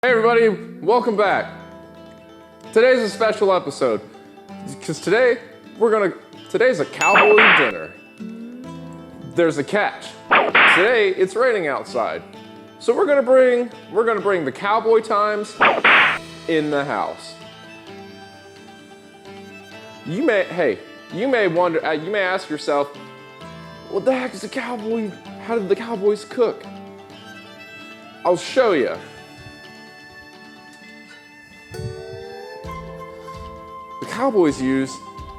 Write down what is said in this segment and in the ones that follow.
Hey everybody, welcome back. Today's a special episode because today's a cowboy dinner. There's a catch. Today it's raining outside, so we're gonna bring the cowboy times in the house. You may wonder, you may ask yourself, what the heck is a cowboy? How did the cowboys cook? I'll show you. The cowboys use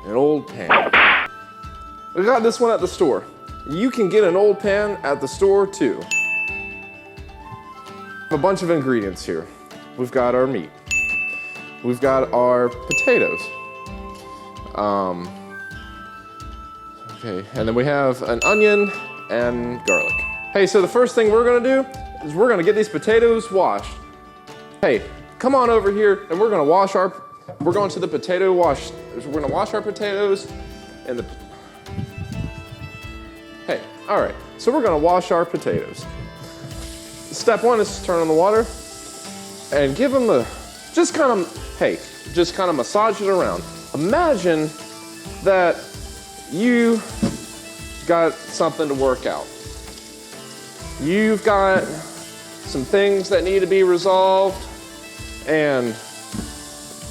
an old pan. We got this one at the store. You can get an old pan at the store too. A bunch of ingredients here. We've got our meat. We've got our potatoes. Okay, and then we have an onion and garlic. Hey, so the first thing we're gonna do is we're gonna get these potatoes washed. Hey, come on over here and we're going to the potato wash. We're gonna wash our potatoes and all right, so we're gonna wash our potatoes. Step one is to turn on the water and give them just kind of massage it around. Imagine that you got something to work out. You've got some things that need to be resolved and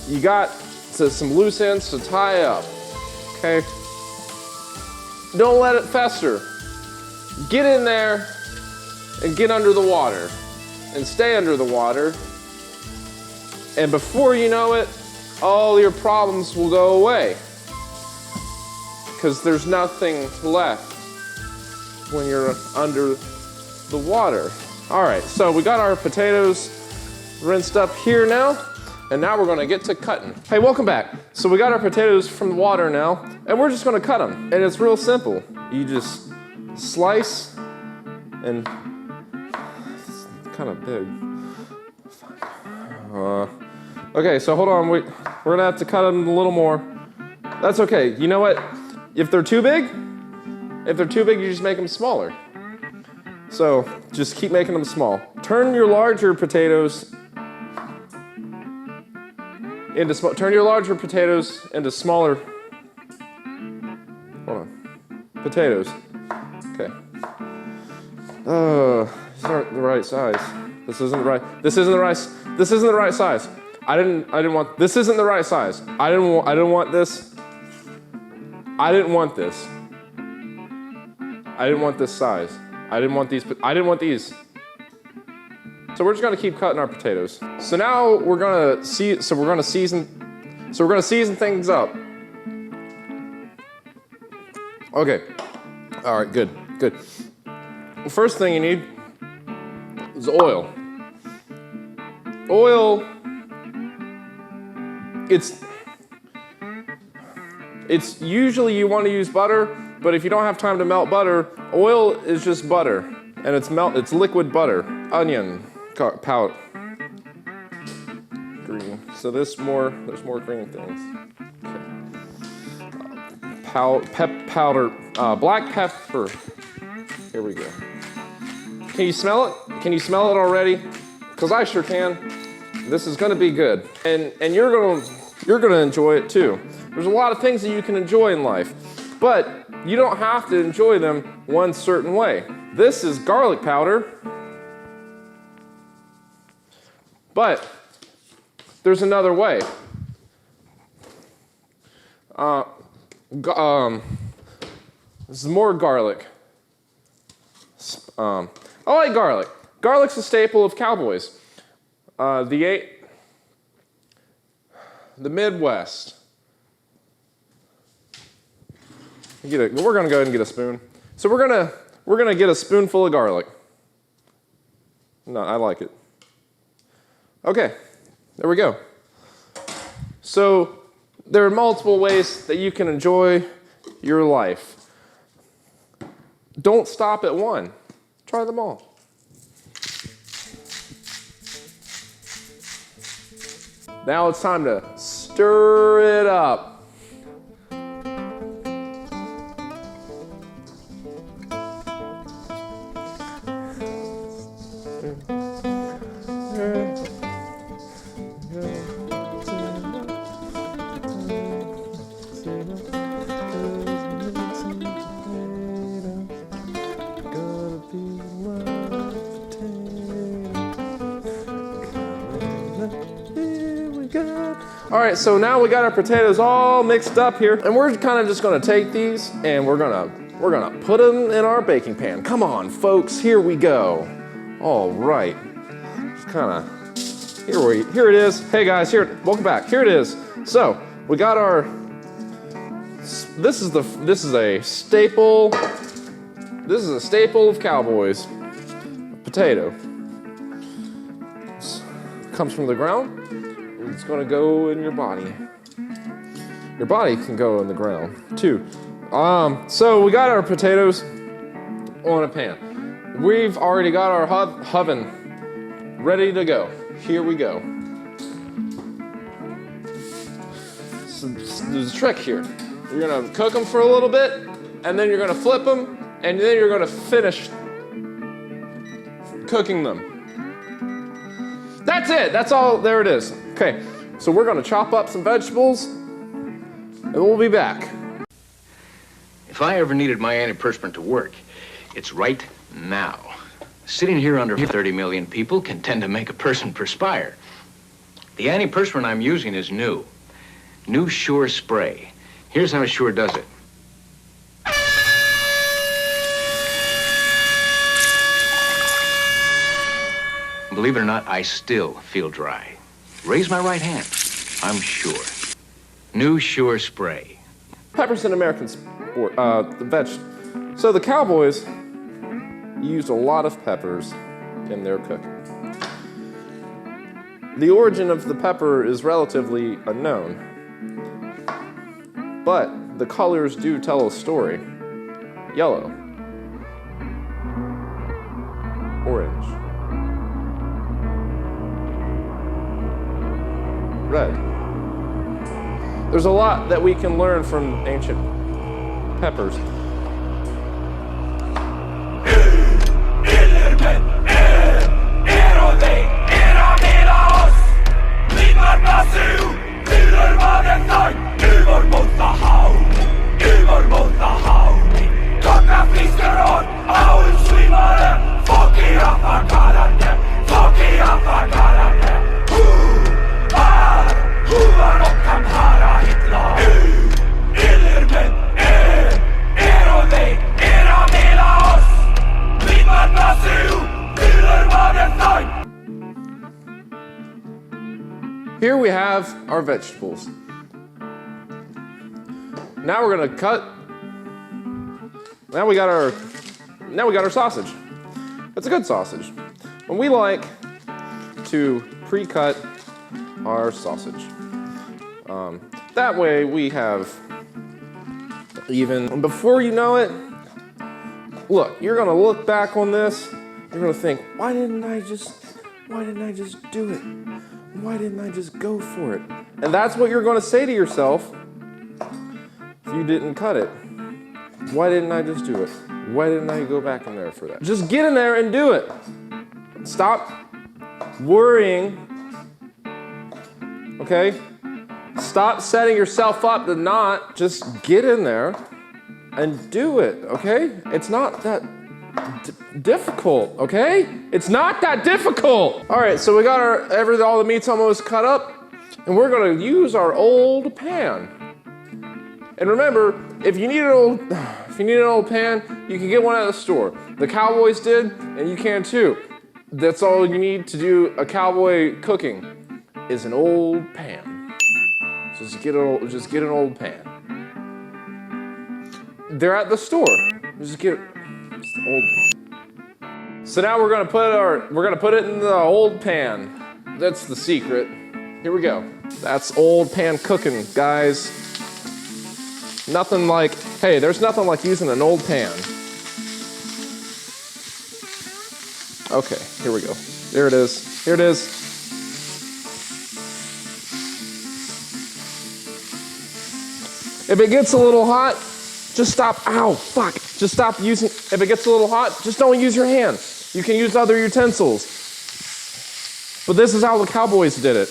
you got some loose ends to tie up, okay? Don't let it fester. Get in there and get under the water and stay under the water. And before you know it, all your problems will go away because there's nothing left when you're under the water. All right, so we got our potatoes rinsed up here now. And now we're gonna get to cutting. Hey, welcome back. So we got our potatoes from the water now, and we're just gonna cut them. And it's real simple. You just slice, and it's kind of big. Okay, so hold on, we're gonna have to cut them a little more. That's okay, you know what? If they're too big, you just make them smaller. So just keep making them small. Turn your larger potatoes into smaller potatoes. Okay. These aren't the right size. This isn't the right size. This isn't the right size. This. I didn't want this. I didn't want this. I didn't want this size. I didn't want these. So we're just gonna keep cutting our potatoes. So now we're gonna season things up. Okay. All right, good. The first thing you need is oil. Oil, it's usually you want to use butter, but if you don't have time to melt butter, oil is just butter, and it's liquid butter. Onion powder, green. So there's more green things. Okay. Powder, black pepper. Here we go. Can you smell it? Can you smell it already? Because I sure can. This is gonna be good, and you're gonna enjoy it too. There's a lot of things that you can enjoy in life, but you don't have to enjoy them one certain way. This is garlic powder. But there's another way. This is more garlic. I like garlic. Garlic's a staple of cowboys. The Midwest. We're gonna go ahead and get a spoon. So we're gonna get a spoonful of garlic. No, I like it. Okay, there we go. So there are multiple ways that you can enjoy your life. Don't stop at one. Try them all. Now it's time to stir it up. All right, so now we got our potatoes all mixed up here, and we're kind of just gonna take these and we're gonna put them in our baking pan. Come on, folks, here we go. All right, just kind of, here it is. Hey guys, welcome back. Here it is. So we got our, this is a staple. This is a staple of cowboys. Potato. Comes from the ground. It's gonna go in your body. Your body can go in the ground too. So we got our potatoes on a pan. We've already got our oven ready to go. Here we go. So there's a trick here. You're gonna cook them for a little bit, and then you're gonna flip them, and then you're gonna finish cooking them. That's it, that's all, there it is. Okay, so we're gonna chop up some vegetables, and we'll be back. If I ever needed my antiperspirant to work, it's right now. Sitting here under 30 million people can tend to make a person perspire. The antiperspirant I'm using is new. New Sure Spray. Here's how Sure does it. Believe it or not, I still feel dry. Raise my right hand. I'm sure. New Sure Spray. Peppers in American sport, the veg. So the cowboys used a lot of peppers in their cooking. The origin of the pepper is relatively unknown, but the colors do tell a story. Yellow, orange, red. There's a lot that we can learn from ancient peppers. Here we have our vegetables. Now we're gonna cut. Now we got our sausage. It's a good sausage. And we like to pre-cut our sausage. That way we have even, before you know it, look, you're gonna look back on this, you're gonna think, why didn't I just do it? Why didn't I just go for it? And that's what you're gonna say to yourself if you didn't cut it. Why didn't I just do it? Why didn't I go back in there for that? Just get in there and do it. Stop worrying, okay? Stop setting yourself up to not, just get in there and do it, okay? It's not that difficult, okay? It's not that difficult. All right, so we got all the meat's almost cut up, and we're gonna use our old pan. And remember, if you need an old pan, you can get one at the store. The cowboys did, and you can too. That's all you need to do a cowboy cooking is an old pan. Just get an old pan. They're at the store. Just get an old pan. So now we're gonna put it in the old pan. That's the secret. Here we go. That's old pan cooking, guys. Nothing like, hey, there's nothing like using an old pan. Okay, here we go. There it is. Here it is. If it gets a little hot, just stop. Ow, fuck. Just stop using, if it gets a little hot, just don't use your hand. You can use other utensils. But this is how the cowboys did it.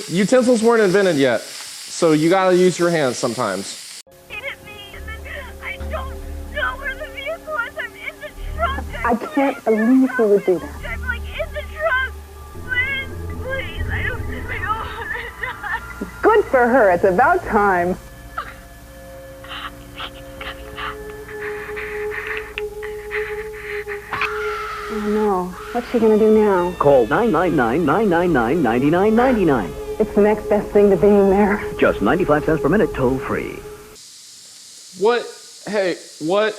Utensils weren't invented yet. So you gotta use your hands sometimes. He hit me, and then I don't know where the vehicle is. I'm in the truck. I can't believe he would do that. I'm like in the truck. Please, I don't know. for her. It's about time. Oh no, what's she gonna do now? Call 999-999-9999. It's the next best thing to being there. Just 95 cents per minute, toll free. What? Hey, what?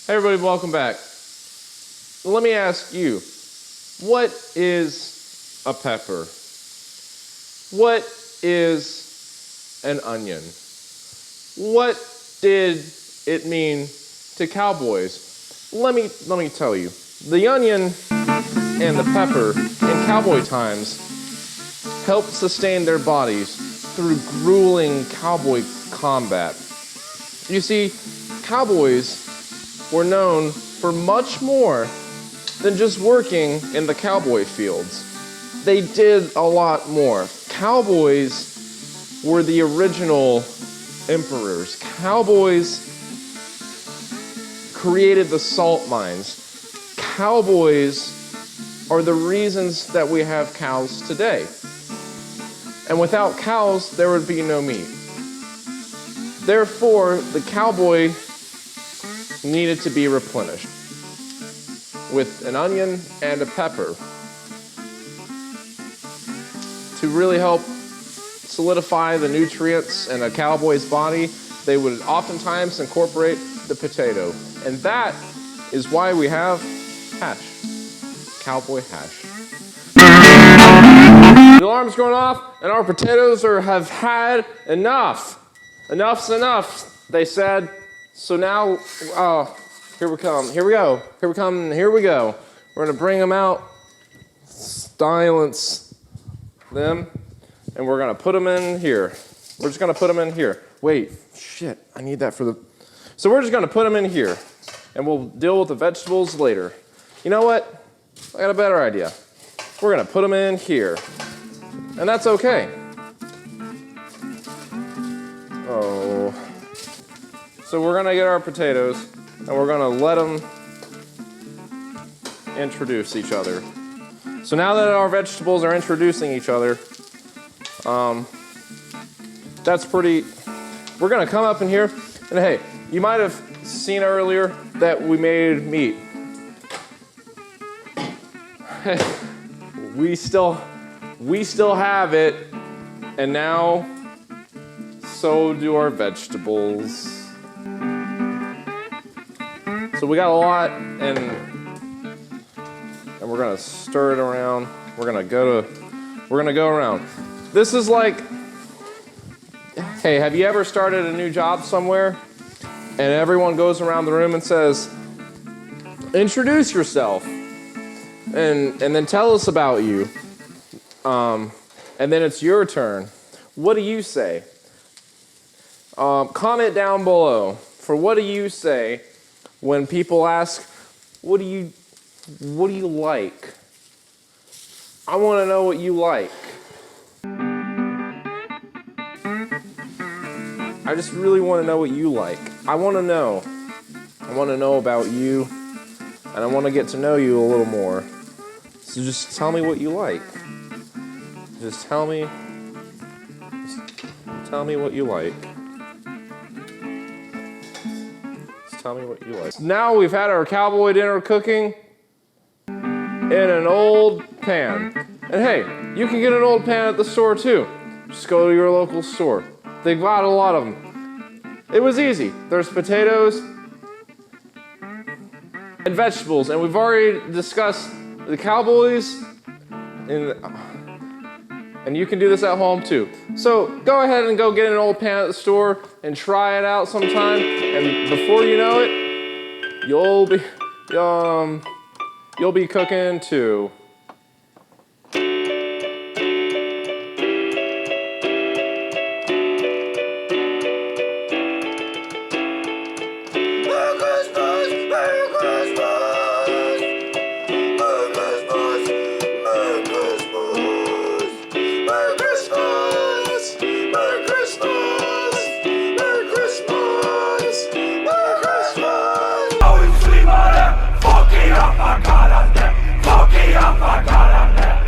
Hey everybody, welcome back. Let me ask you, what is a pepper? What is an onion? What did it mean to cowboys? Let me tell you. The onion and the pepper in cowboy times helped sustain their bodies through grueling cowboy combat. You see, cowboys were known for much more than just working in the cowboy fields. They did a lot more. Cowboys were the original emperors. Cowboys created the salt mines. Cowboys are the reasons that we have cows today. And without cows, there would be no meat. Therefore, the cowboy needed to be replenished with an onion and a pepper to really help solidify the nutrients in a cowboy's body. They would oftentimes incorporate the potato. And that is why we have hash, cowboy hash. The alarm's going off and our potatoes have had enough. Enough's enough, they said. So now, here we come. Here we go. Here we come. Here we go. We're going to bring them out, silence them, and we're going to put them in here. We're just going to put them in here. Wait, shit, I need that for the... So we're just going to put them in here, and we'll deal with the vegetables later. You know what? I got a better idea. We're going to put them in here, and that's okay. Oh... So we're gonna get our potatoes and we're gonna let them introduce each other. So now that our vegetables are introducing each other, that's pretty, we're gonna come up in here and hey, you might have seen earlier that we made meat. we still have it, and now so do our vegetables. So we got a lot, and we're gonna stir it around. We're gonna go around. This is like, hey, have you ever started a new job somewhere, and everyone goes around the room and says, introduce yourself, and then tell us about you, and then it's your turn. What do you say? Comment down below for what do you say when people ask, what do you like? I want to know what you like. I just really want to know what you like. I want to know about you, and I want to get to know you a little more. So just tell me what you like. Just tell me what you like. Tell me what you like. Now we've had our cowboy dinner cooking in an old pan. And hey, you can get an old pan at the store too. Just go to your local store. They've got a lot of them. It was easy. There's potatoes and vegetables. And we've already discussed the cowboys. And you can do this at home too. So go ahead and go get an old pan at the store and try it out sometime. And before you know it, you'll be cooking too.